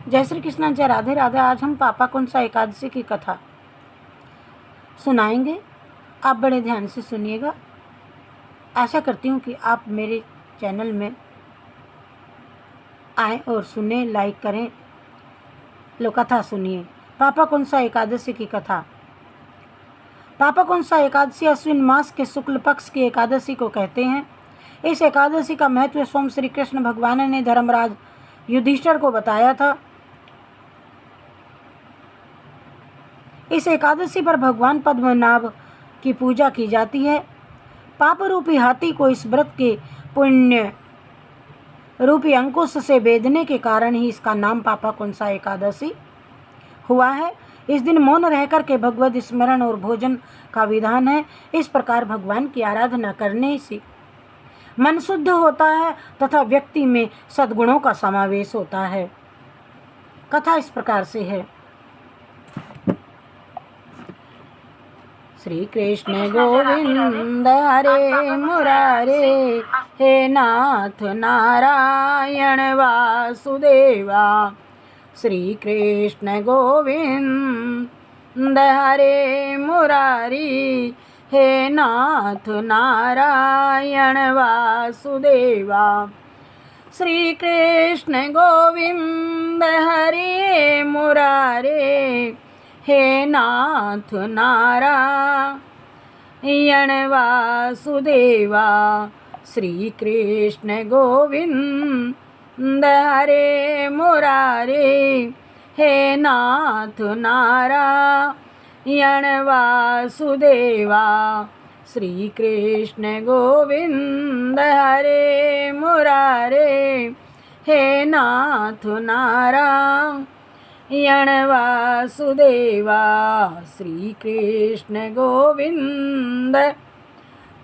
जय श्री कृष्ण, जय राधे राधे। आज हम पापा कुंसा एकादशी की कथा सुनाएंगे। आप बड़े ध्यान से सुनिएगा। आशा करती हूँ कि आप मेरे चैनल में आएँ और सुने, लाइक करें। लो कथा सुनिए। पापा कुंसा एकादशी की कथा। पापा कुंसा एकादशी अश्विन मास के शुक्ल पक्ष की एकादशी को कहते हैं। इस एकादशी का महत्व स्वयं श्री कृष्ण भगवान ने धर्मराज युधिष्ठिर को बताया था। इस एकादशी पर भगवान पद्मनाभ की पूजा की जाती है। पाप रूपी हाथी को इस व्रत के पुण्य रूपी अंकुश से बेधने के कारण ही इसका नाम पापा कुंसा एकादशी हुआ है। इस दिन मौन रहकर के भगवत स्मरण और भोजन का विधान है। इस प्रकार भगवान की आराधना करने से मन शुद्ध होता है तथा व्यक्ति में सद्गुणों का समावेश होता है। कथा इस प्रकार से है। श्री कृष्ण गोविंद हरे मुरारे, हे नाथ नारायण वासुदेवा। श्री कृष्ण गोविंद हरे मुरारी, हे नाथ नारायण वासुदेवा। श्री कृष्ण गोविंद हरे मुरारे, हे नाथ नारायण वासुदेवा। श्री कृष्ण गोविंद हरे मुरारे, हे नाथ नारायण वासुदेवा। श्री कृष्ण गोविंद हरे मुरारे, हे नाथ नारायण वासुदेवा। श्री कृष्ण गोविंद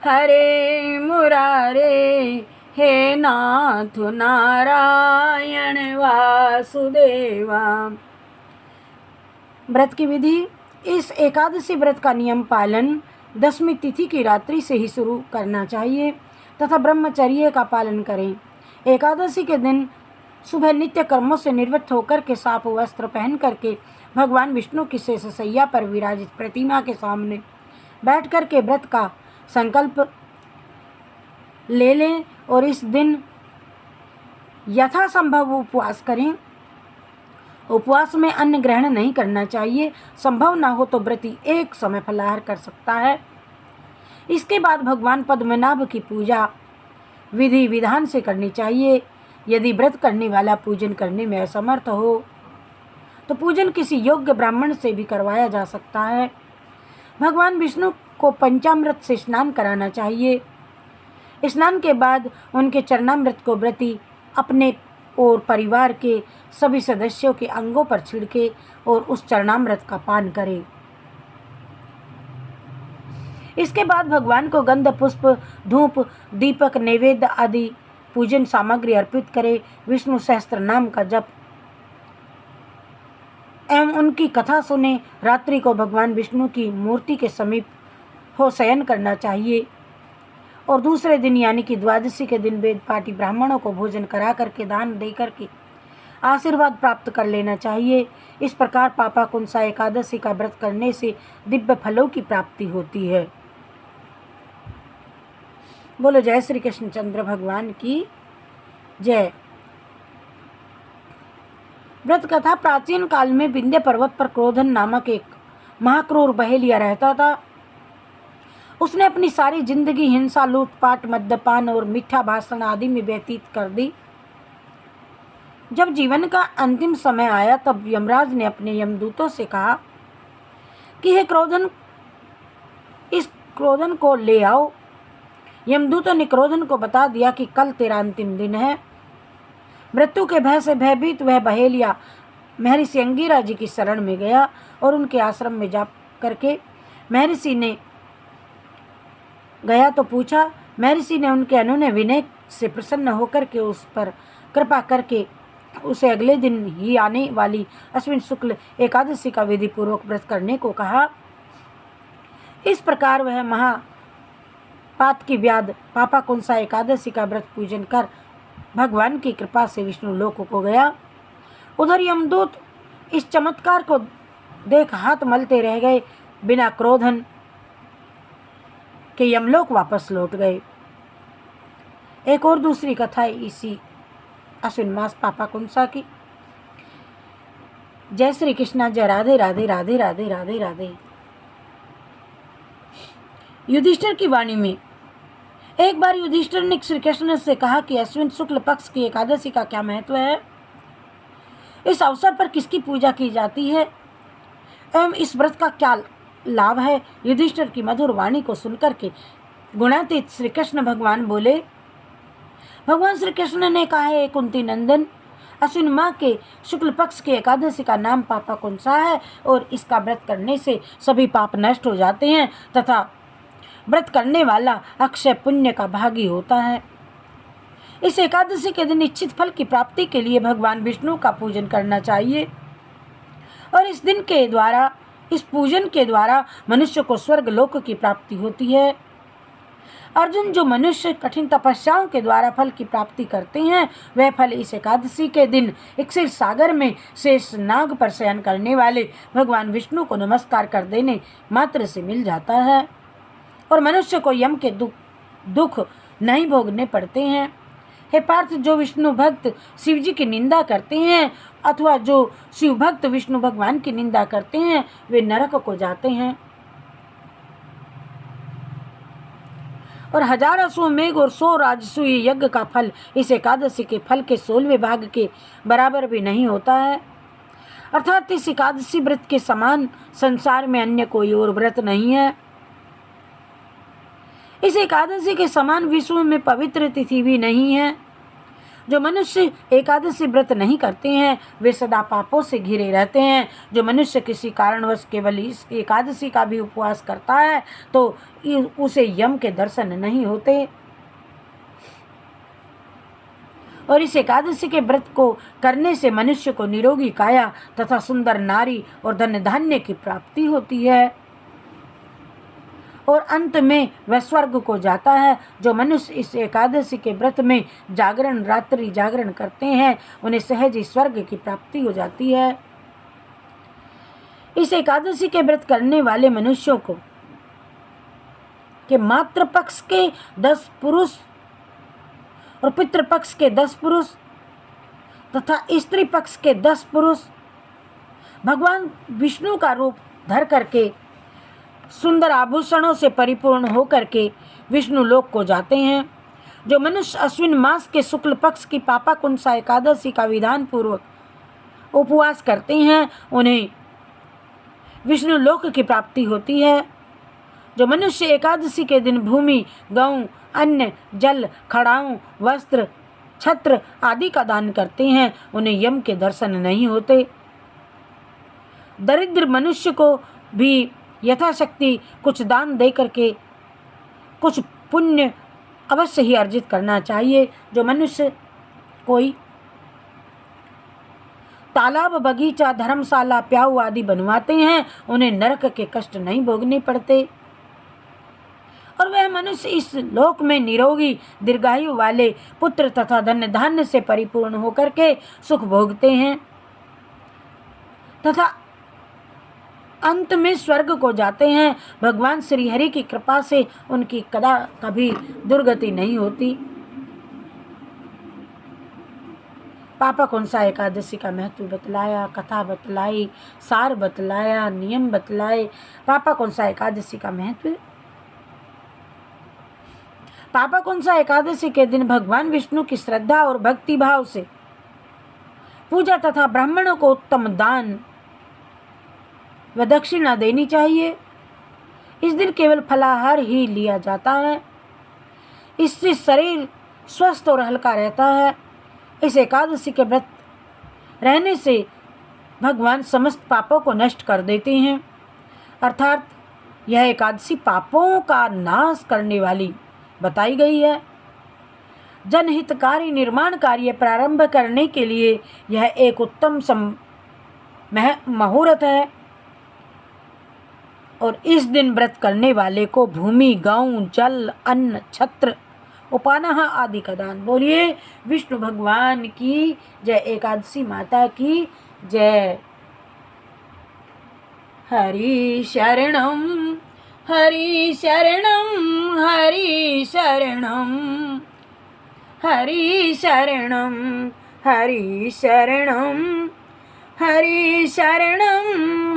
हरे मुरारे, हे नाथ नारायण वासुदेवा। व्रत की विधि। इस एकादशी व्रत का नियम पालन 10वीं तिथि की रात्रि से ही शुरू करना चाहिए तथा ब्रह्मचर्य का पालन करें। एकादशी के दिन सुबह नित्य कर्मों से निवृत्त होकर के साफ वस्त्र पहन करके भगवान विष्णु की शेषशय्या पर विराजित प्रतिमा के सामने बैठ कर के व्रत का संकल्प ले लें और इस दिन यथासंभव उपवास करें। उपवास में अन्न ग्रहण नहीं करना चाहिए। संभव ना हो तो व्रती एक समय फलाहार कर सकता है। इसके बाद भगवान पद्मनाभ की पूजा विधि विधान से करनी चाहिए। यदि व्रत करने वाला पूजन करने में असमर्थ हो तो पूजन किसी योग्य ब्राह्मण से भी करवाया जा सकता है। भगवान विष्णु को पंचामृत से स्नान कराना चाहिए। स्नान के बाद उनके चरणामृत को व्रती अपने और परिवार के सभी सदस्यों के अंगों पर छिड़के और उस चरणामृत का पान करे। इसके बाद भगवान को गंध पुष्प धूप दीपक नैवेद्य आदि पूजन सामग्री अर्पित करे। विष्णु सहस्त्र नाम का जप एवं उनकी कथा सुने। रात्रि को भगवान विष्णु की मूर्ति के समीप हो शयन करना चाहिए और दूसरे दिन यानी कि द्वादशी के दिन वेद पाठी ब्राह्मणों को भोजन करा करके दान दे करके आशीर्वाद प्राप्त कर लेना चाहिए। इस प्रकार पापा कुंसा एकादशी का व्रत करने से दिव्य फलों की प्राप्ति होती है। बोलो जय श्री कृष्णचंद्र भगवान की जय। व्रत कथा। प्राचीन काल में विंध्य पर्वत पर क्रोधन नामक एक महाक्रूर बहेलिया रहता था। उसने अपनी सारी जिंदगी हिंसा, लूटपाट, मद्यपान और मीठा भाषण आदि में व्यतीत कर दी। जब जीवन का अंतिम समय आया तब यमराज ने अपने यमदूतों से कहा कि हे क्रोधन, इस क्रोधन को ले आओ। यमदूतों ने क्रोधन को बता दिया कि कल तेरा अंतिम दिन है। मृत्यु के भय से भयभीत वह बहेलिया महर्षि अंगिरा जी की शरण में गया और उनके आश्रम में जा करके महर्षि ने गया तो पूछा। महर्षि ने उनके अनुनय विनय से प्रसन्न होकर के उस पर कृपा करके उसे अगले दिन ही आने वाली अश्विन शुक्ल एकादशी का विधि पूर्वक व्रत करने को कहा। इस प्रकार वह महापात की व्याध पापा कुंसा एकादशी का व्रत पूजन कर भगवान की कृपा से विष्णु लोक को गया उधर यमदूत इस चमत्कार को देख हाथ मलते रह गए, बिना क्रोधन के यमलोक वापस लौट गए। एक और दूसरी कथा है इसी अश्विन मास पापा कुंसा की। जय श्री कृष्णा, जय राधे राधे राधे राधे राधे राधे। युधिष्ठिर की वाणी में एक बार युधिष्ठिर ने श्री कृष्ण से कहा कि अश्विन शुक्ल पक्ष की एकादशी का क्या महत्व है, इस अवसर पर किसकी पूजा की जाती है एवं इस व्रत का क्या लाभ है। युधिष्ठिर की मधुर वाणी को सुनकर के गुणातीत श्री कृष्ण भगवान बोले, भगवान श्री कृष्ण ने कहा है, कुंती नंदन, अश्विन माह के शुक्ल पक्ष की एकादशी का नाम पापा कुंसा है और इसका व्रत करने से सभी पाप नष्ट हो जाते हैं तथा व्रत करने वाला अक्षय पुण्य का भागी होता है। इस एकादशी के दिन इच्छित फल की प्राप्ति के लिए भगवान विष्णु का पूजन करना चाहिए और इस पूजन के द्वारा मनुष्य को स्वर्ग लोक की प्राप्ति होती है। अर्जुन, जो मनुष्य कठिन तपस्याओं के द्वारा फल की प्राप्ति करते हैं, वह फल इस एकादशी के दिन क्षीर सागर में शेष नाग पर शयन करने वाले भगवान विष्णु को नमस्कार कर देने मात्र से मिल जाता है और मनुष्य को यम के दुख नहीं भोगने पड़ते हैं। हे पार्थ, जो विष्णु भक्त शिव जी की निंदा करते हैं अथवा जो शिव भक्त विष्णु भगवान की निंदा करते हैं, वे नरक को जाते हैं और 1000 अश्वमेघ और 100 राजसूय यज्ञ का फल इस एकादशी के फल के 16वें भाग के बराबर भी नहीं होता है। अर्थात इस एकादशी व्रत के समान संसार में अन्य कोई और व्रत नहीं है। इस एकादशी के समान विश्व में पवित्र तिथि भी नहीं है। जो मनुष्य एकादशी व्रत नहीं करते हैं, वे सदा पापों से घिरे रहते हैं। जो मनुष्य किसी कारणवश केवल इस एकादशी का भी उपवास करता है तो उसे यम के दर्शन नहीं होते और इस एकादशी के व्रत को करने से मनुष्य को निरोगी काया तथा सुंदर नारी और धन धान्य की प्राप्ति होती है और अंत में वह स्वर्ग को जाता है। जो मनुष्य इस एकादशी के व्रत में जागरण रात्रि जागरण करते हैं, उन्हें सहज ही स्वर्ग की प्राप्ति हो जाती है। इस एकादशी के व्रत करने वाले मनुष्यों को के मातृ पक्ष के 10 पुरुष और पितृपक्ष के 10 पुरुष तथा स्त्री पक्ष के 10 पुरुष भगवान विष्णु का रूप धर करके सुंदर आभूषणों से परिपूर्ण होकर के विष्णु लोक को जाते हैं। जो मनुष्य अश्विन मास के शुक्ल पक्ष की पापा कुंसा एकादशी का विधान पूर्वक उपवास करते हैं, उन्हें विष्णु लोक की प्राप्ति होती है। जो मनुष्य एकादशी के दिन भूमि, गऊ, अन्न, जल, खड़ाऊं, वस्त्र, छत्र आदि का दान करते हैं, उन्हें यम के दर्शन नहीं होते। दरिद्र मनुष्य को भी यथाशक्ति कुछ दान दे करके कुछ पुण्य अवश्य ही अर्जित करना चाहिए। जो मनुष्य कोई तालाब, बगीचा, धर्मशाला, प्याऊ आदि बनवाते हैं, उन्हें नरक के कष्ट नहीं भोगने पड़ते और वह मनुष्य इस लोक में निरोगी दीर्घायु वाले पुत्र तथा धन धान्य से परिपूर्ण होकर के सुख भोगते हैं तथा अंत में स्वर्ग को जाते हैं। भगवान श्री हरि की कृपा से उनकी कभी दुर्गति नहीं होती। पापा कुंसा एकादशी का महत्व बतलाया, कथा बतलाई, सार बतलाया, नियम बतलाए। पापा कुंसा एकादशी का महत्व। पापा कुंसा एकादशी के दिन भगवान विष्णु की श्रद्धा और भक्ति भाव से पूजा तथा ब्राह्मणों को उत्तम दान व दक्षिणा देनी चाहिए। इस दिन केवल फलाहार ही लिया जाता है, इससे शरीर स्वस्थ और हल्का रहता है। इस एकादशी के व्रत रहने से भगवान समस्त पापों को नष्ट कर देते हैं, अर्थात यह एकादशी पापों का नाश करने वाली बताई गई है। जनहितकारी निर्माण कार्य प्रारंभ करने के लिए यह एक उत्तम मुहूर्त है और इस दिन व्रत करने वाले को भूमि, गांव, जल, अन्न, छत्र उपानः आदि का दान। बोलिए विष्णु भगवान की जय, एकादशी माता की जय। हरि शरणं हरि शरणं हरि शरणं हरि शरणं हरि शरणं हरि शरणं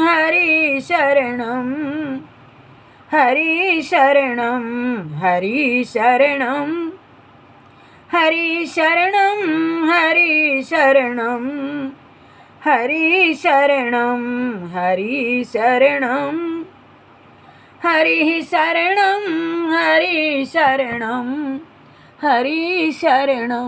हरि शरणं हरि शरणं हरि शरणं हरि शरणं हरि शरणं हरि शरणं हरि शरणं हरि शरणं हरि शरणं हरि शरणं।